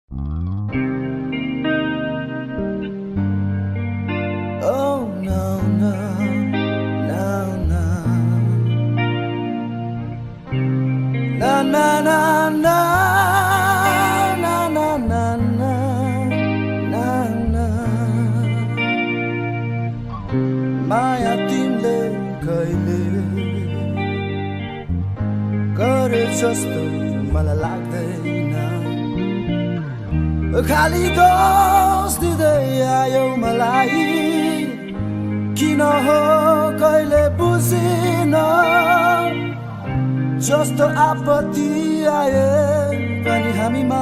Oh no no no no na na na na na na na na na माया तिमीले कहिले गरे जस्तो मलाई लाग्दैन खाली दोष दिँदै आयो मलाई किन हो कहिले बुझिन जस्तो आपत्ति आए पनि हामीमा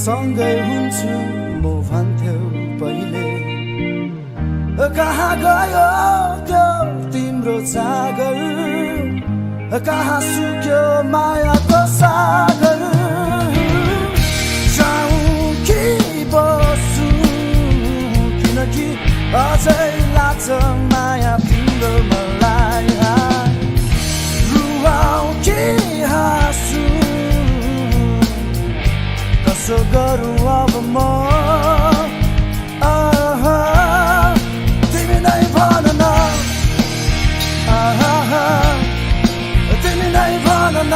सँगै हुन्छु म भन्थ्यौ पहिले कहाँ गयो त्यो तिम्रो सागर कहाँ सुक्यो मायाको सागर जाऊँ कि बसु किनकि अझै लाग्छ माया तिम्रो मलाई रुवाऊ कि हाँसु कसो गरौँ अब म तिमी नै भन न तिमी नै भन न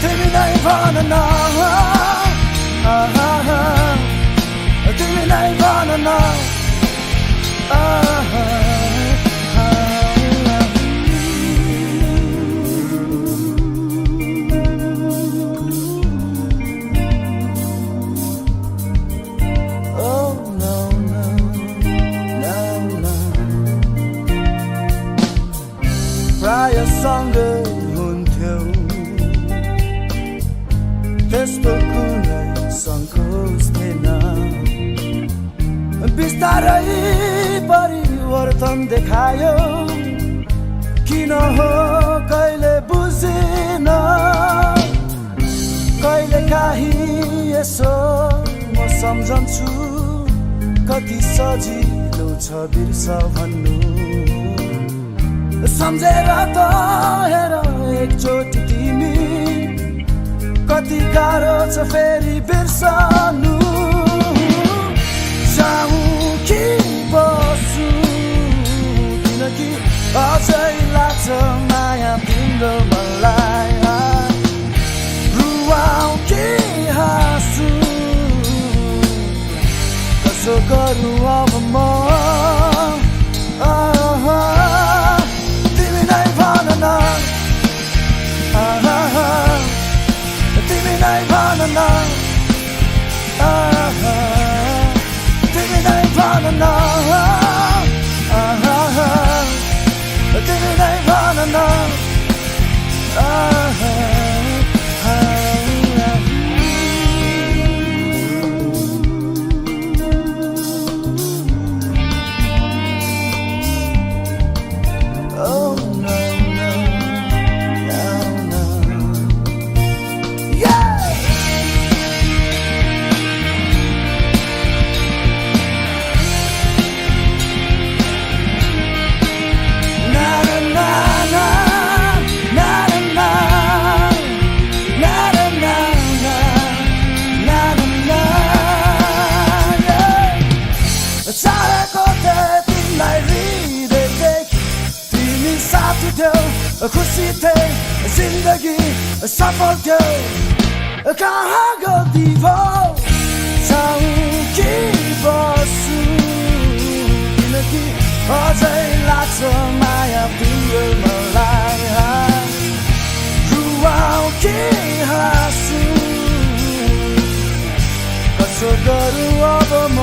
तिमी नै भन न तिमी नै भन न सँगै हुन्थ्यौ त्यस्तो कुनै सङ्कोच थिएन बिस्तारै परिवर्तन देखायो किन हो कहिले बुझिन कहिले काहीँ यसो म सम्झन्छु कति सजिलो छ बिर्स भन्नु सम्झेर त हेर एकचोटि तिमी कति गाह्रो छ फेरि बिर्सनु जाऊँ कि बसु किनकि अझै लाग्छ माया तिम्रो मलाई रुवाऊ कि हाँसु कसो गरौँ अब म तिमी नै भन न तिमी नै भन न तिमी नै भन न तिमी नै भन न खुसी थिए जिन्दगी सफल थियो कहाँ गति भयो जाऊँ कि बसु किनकि अझै लाग्छ माया तिम्रो मलाई रुवाऊ कि हाँसु कसो गरौँ अब म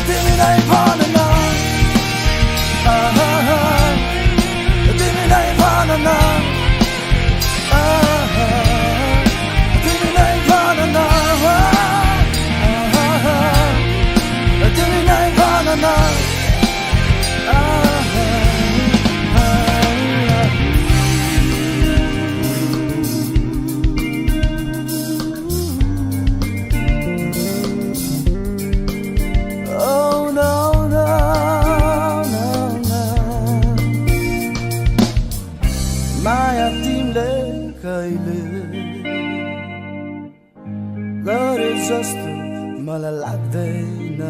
तिमी नै भन न तिमी नै भन न तिमी नै भन न तिमी नै भन न माया तिमीले कहिले गरे जस्तो मलाई लाग्दैन